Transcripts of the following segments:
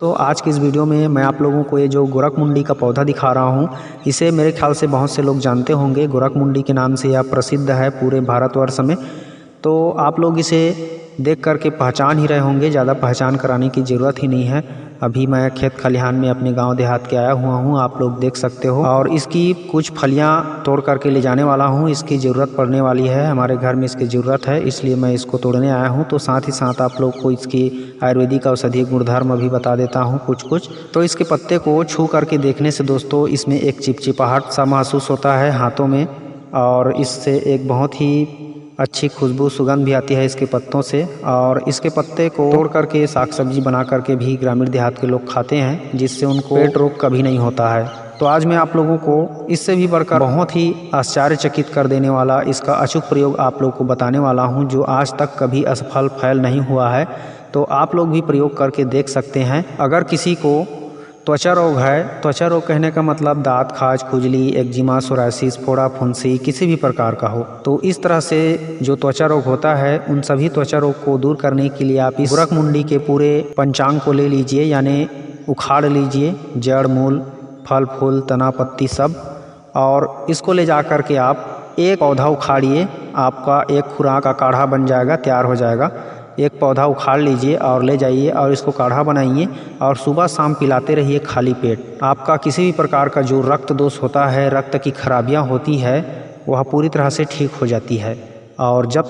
तो आज की इस वीडियो में मैं आप लोगों को ये जो गोरखमुंडी का पौधा दिखा रहा हूँ, इसे मेरे ख्याल से बहुत से लोग जानते होंगे। गोरखमुंडी के नाम से यह प्रसिद्ध है पूरे भारतवर्ष में। तो आप लोग इसे देख करके पहचान ही रहे होंगे, ज़्यादा पहचान कराने की ज़रूरत ही नहीं है। अभी मैं खेत खलिहान में अपने गांव देहात के आया हुआ हूं, आप लोग देख सकते हो। और इसकी कुछ फलियां तोड़ करके ले जाने वाला हूं। इसकी ज़रूरत पड़ने वाली है, हमारे घर में इसकी ज़रूरत है, इसलिए मैं इसको तोड़ने आया हूं। तो साथ ही साथ आप लोग को इसकी आयुर्वेदिक औषधीय गुणधर्म भी बता देता हूँ कुछ। तो इसके पत्ते को छू करके देखने से दोस्तों इसमें एक चिपचिपाहट सा महसूस होता है हाथों में, और इससे एक बहुत ही अच्छी खुशबू सुगंध भी आती है इसके पत्तों से। और इसके पत्ते को तोड़ करके साग सब्जी बना करके भी ग्रामीण देहात के लोग खाते हैं, जिससे उनको पेट रोग कभी नहीं होता है। तो आज मैं आप लोगों को इससे भी बढ़कर बहुत ही आश्चर्यचकित कर देने वाला इसका अचूक प्रयोग आप लोगों को बताने वाला हूं, जो आज तक कभी असफल फैल नहीं हुआ है। तो आप लोग भी प्रयोग करके देख सकते हैं। अगर किसी को त्वचा रोग है, त्वचा रोग कहने का मतलब दांत, खाज, खुजली, एक्जिमा, सोरायसिस, फोड़ा, फुंसी किसी भी प्रकार का हो, तो इस तरह से जो त्वचा रोग होता है उन सभी त्वचा रोग को दूर करने के लिए आप इस गोरखमुंडी के पूरे पंचांग को ले लीजिए, यानी उखाड़ लीजिए, जड़, मूल, फल, फूल, तना, पत्ती सब। और इसको ले जा कर के आप एक पौधा उखाड़िए, आपका एक खुराक का काढ़ा बन जाएगा, तैयार हो जाएगा। एक पौधा उखाड़ लीजिए और ले जाइए और इसको काढ़ा बनाइए और सुबह शाम पिलाते रहिए खाली पेट। आपका किसी भी प्रकार का जो रक्त दोष होता है, रक्त की खराबियां होती है, वह पूरी तरह से ठीक हो जाती है। और जब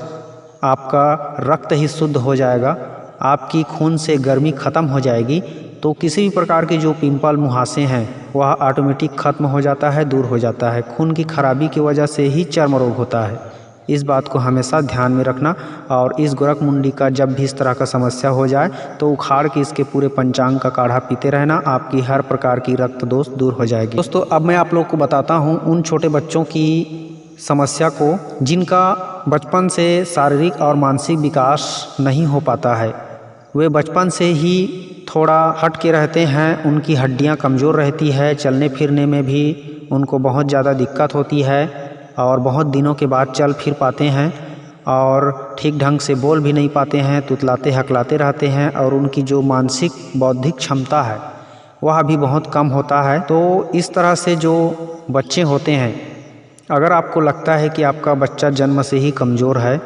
आपका रक्त ही शुद्ध हो जाएगा, आपकी खून से गर्मी ख़त्म हो जाएगी, तो किसी भी प्रकार के जो पिंपल मुहासे हैं वह ऑटोमेटिक ख़त्म हो जाता है, दूर हो जाता है। खून की खराबी की वजह से ही चर्म रोग होता है। इस बात को हमेशा ध्यान में रखना। और इस गोरखमुंडी का जब भी इस तरह का समस्या हो जाए तो उखाड़ के इसके पूरे पंचांग का काढ़ा पीते रहना, आपकी हर प्रकार की रक्त दोष दूर हो जाएगी। दोस्तों अब मैं आप लोग को बताता हूँ उन छोटे बच्चों की समस्या को जिनका बचपन से शारीरिक और मानसिक विकास नहीं हो पाता है। वे बचपन से ही थोड़ा हट के रहते हैं, उनकी हड्डियाँ कमज़ोर रहती है, चलने फिरने में भी उनको बहुत ज़्यादा दिक्कत होती है और बहुत दिनों के बाद चल फिर पाते हैं और ठीक ढंग से बोल भी नहीं पाते हैं, तुतलाते हकलाते रहते हैं। और उनकी जो मानसिक बौद्धिक क्षमता है वह भी बहुत कम होता है। तो इस तरह से जो बच्चे होते हैं, अगर आपको लगता है कि आपका बच्चा जन्म से ही कमज़ोर है,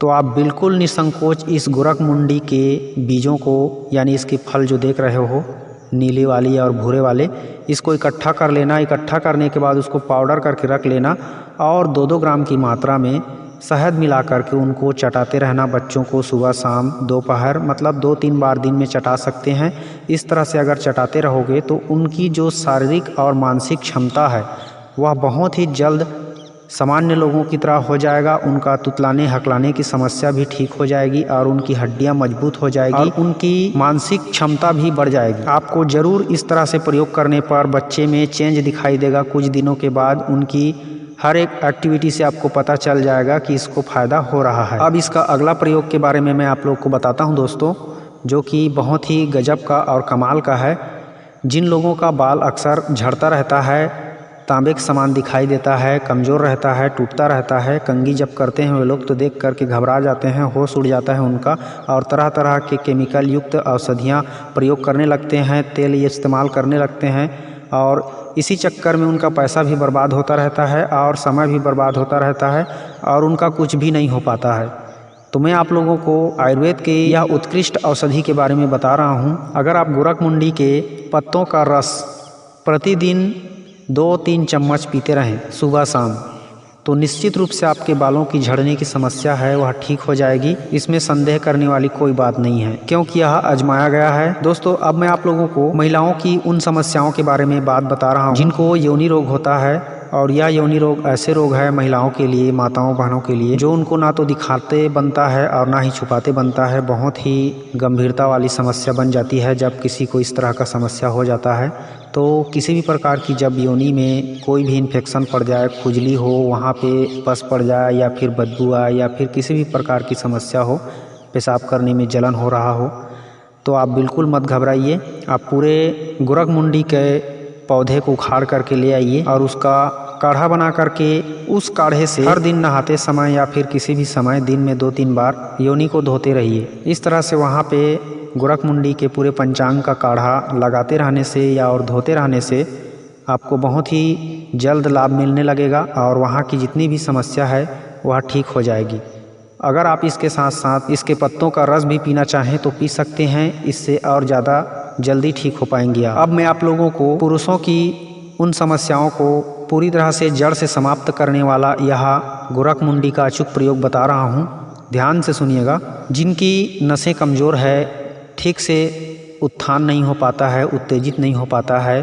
तो आप बिल्कुल निसंकोच इस गोरखमुंडी के बीजों को, यानी इसके फल जो देख रहे हो, नीले वाली और भूरे वाले, इसको इकट्ठा कर लेना। इकट्ठा करने के बाद उसको पाउडर करके रख लेना और 2-2 ग्राम की मात्रा में शहद मिला करके उनको चटाते रहना बच्चों को, सुबह शाम दोपहर, मतलब 2-3 बार दिन में चटा सकते हैं। इस तरह से अगर चटाते रहोगे तो उनकी जो शारीरिक और मानसिक क्षमता है वह बहुत ही जल्द सामान्य लोगों की तरह हो जाएगा। उनका तुतलाने हकलाने की समस्या भी ठीक हो जाएगी और उनकी हड्डियां मजबूत हो जाएगी और उनकी मानसिक क्षमता भी बढ़ जाएगी। आपको ज़रूर इस तरह से प्रयोग करने पर बच्चे में चेंज दिखाई देगा। कुछ दिनों के बाद उनकी हर एक एक्टिविटी से आपको पता चल जाएगा कि इसको फ़ायदा हो रहा है। अब इसका अगला प्रयोग के बारे में मैं आप लोग को बताता हूँ दोस्तों, जो कि बहुत ही गजब का और कमाल का है। जिन लोगों का बाल अक्सर झड़ता रहता है, तांबे के समान दिखाई देता है, कमज़ोर रहता है, टूटता रहता है, कंघी जब करते हैं वे लोग तो देख करके घबरा जाते हैं, होश उड़ जाता है उनका, और तरह तरह के केमिकल युक्त औषधियाँ प्रयोग करने लगते हैं, तेल ये इस्तेमाल करने लगते हैं, और इसी चक्कर में उनका पैसा भी बर्बाद होता रहता है और समय भी बर्बाद होता रहता है और उनका कुछ भी नहीं हो पाता है। तो मैं आप लोगों को आयुर्वेद के यह उत्कृष्ट औषधि के बारे में बता रहा हूँ। अगर आप गोरखमुंडी के पत्तों का रस प्रतिदिन 2-3 चम्मच पीते रहें सुबह शाम, तो निश्चित रूप से आपके बालों की झड़ने की समस्या है वह ठीक हो जाएगी। इसमें संदेह करने वाली कोई बात नहीं है, क्योंकि यह आजमाया गया है। दोस्तों अब मैं आप लोगों को महिलाओं की उन समस्याओं के बारे में बात बता रहा हूँ जिनको योनि रोग होता है। और यह योनि रोग ऐसे रोग है महिलाओं के लिए, माताओं बहनों के लिए, जो उनको ना तो दिखाते बनता है और ना ही छुपाते बनता है। बहुत ही गंभीरता वाली समस्या बन जाती है जब किसी को इस तरह का समस्या हो जाता है। तो किसी भी प्रकार की जब योनि में कोई भी इन्फेक्शन पड़ जाए, खुजली हो, वहाँ पे पस पड़ जाए या फिर बदबू आए या फिर किसी भी प्रकार की समस्या हो, पेशाब करने में जलन हो रहा हो, तो आप बिल्कुल मत घबराइए। आप पूरे गोरखमुंडी के पौधे को उखाड़ करके ले आइए और उसका काढ़ा बना करके उस काढ़े से हर दिन नहाते समय या फिर किसी भी समय दिन में 2-3 बार योनि को धोते रहिए। इस तरह से वहाँ पे गोरखमुंडी के पूरे पंचांग का काढ़ा लगाते रहने से या और धोते रहने से आपको बहुत ही जल्द लाभ मिलने लगेगा और वहाँ की जितनी भी समस्या है वह ठीक हो जाएगी। अगर आप इसके साथ साथ इसके पत्तों का रस भी पीना चाहें तो पी सकते हैं, इससे और ज़्यादा जल्दी ठीक हो पाएंगे आप। अब मैं आप लोगों को पुरुषों की उन समस्याओं को पूरी तरह से जड़ से समाप्त करने वाला यह गोरखमुंडी का अचूक प्रयोग बता रहा हूँ। ध्यान से सुनिएगा। जिनकी नसें कमज़ोर है, ठीक से उत्थान नहीं हो पाता है, उत्तेजित नहीं हो पाता है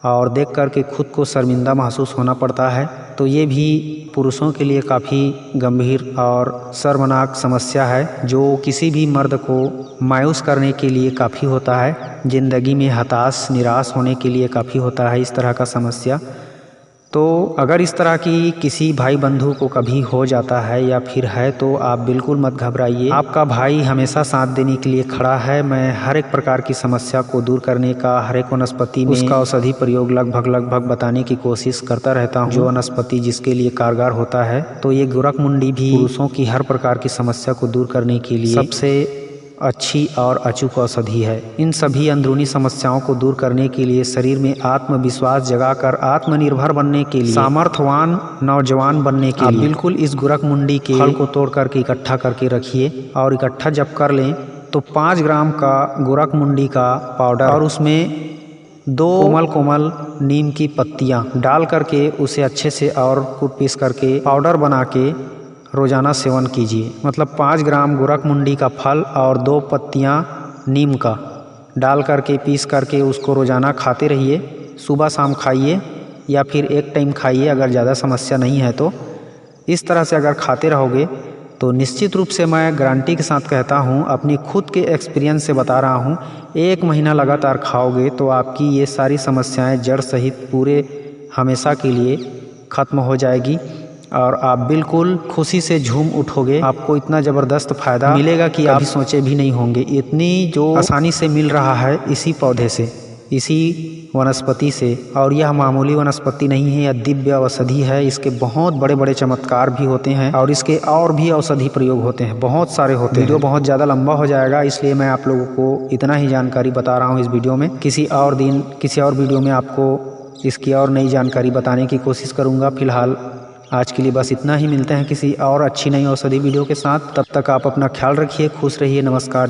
और देख कर के खुद को शर्मिंदा महसूस होना पड़ता है, तो ये भी पुरुषों के लिए काफ़ी गंभीर और शर्मनाक समस्या है, जो किसी भी मर्द को मायूस करने के लिए काफ़ी होता है, ज़िंदगी में हताश निराश होने के लिए काफ़ी होता है इस तरह का समस्या। तो अगर इस तरह की किसी भाई बंधु को कभी हो जाता है या फिर है तो आप बिल्कुल मत घबराइए। आपका भाई हमेशा साथ देने के लिए खड़ा है। मैं हर एक प्रकार की समस्या को दूर करने का, हर एक वनस्पति में उसका औषधि प्रयोग लगभग बताने की कोशिश करता रहता हूँ, जो वनस्पति जिसके लिए कारगर होता है। तो ये गोरखमुंडी भी पुरुषों की हर प्रकार की समस्या को दूर करने के लिए सबसे अच्छी और अचूक औषधि है। इन सभी अंदरूनी समस्याओं को दूर करने के लिए, शरीर में आत्मविश्वास जगाकर आत्मनिर्भर बनने के लिए, सामर्थ्यवान नौजवान बनने के लिए बिल्कुल इस गोरखमुंडी के फल को तोड़ करके इकट्ठा करके रखिए। और इकट्ठा जब कर लें तो 5 ग्राम का गोरखमुंडी का पाउडर और उसमें 2 कोमल नीम की पत्तियां डाल करके उसे अच्छे से और कूट पीस करके पाउडर बना के रोज़ाना सेवन कीजिए। मतलब 5 ग्राम गोरखमुंडी का फल और 2 पत्तियां नीम का डाल करके पीस करके उसको रोज़ाना खाते रहिए। सुबह शाम खाइए या फिर एक टाइम खाइए अगर ज़्यादा समस्या नहीं है तो। इस तरह से अगर खाते रहोगे तो निश्चित रूप से मैं गारंटी के साथ कहता हूँ, अपनी खुद के एक्सपीरियंस से बता रहा हूँ, 1 महीना लगातार खाओगे तो आपकी ये सारी समस्याएं जड़ सहित पूरे हमेशा के लिए ख़त्म हो जाएगी और आप बिल्कुल खुशी से झूम उठोगे। आपको इतना ज़बरदस्त फ़ायदा मिलेगा कि आप सोचे भी नहीं होंगे। इतनी जो आसानी से मिल रहा है इसी पौधे से, इसी वनस्पति से। और यह मामूली वनस्पति नहीं है, यह दिव्य औषधि है। इसके बहुत बड़े बड़े चमत्कार भी होते हैं और इसके और भी औषधि प्रयोग होते हैं, बहुत सारे होते हैं। वीडियो बहुत ज़्यादा लंबा हो जाएगा, इसलिए मैं आप लोगों को इतना ही जानकारी बता रहा हूँ इस वीडियो में। किसी और दिन किसी और वीडियो में आपको इसकी और नई जानकारी बताने की कोशिश करूँगा। फिलहाल आज के लिए बस इतना ही। मिलते हैं किसी और अच्छी नई औषधि वीडियो के साथ। तब तक आप अपना ख्याल रखिए, खुश रहिए। नमस्कार।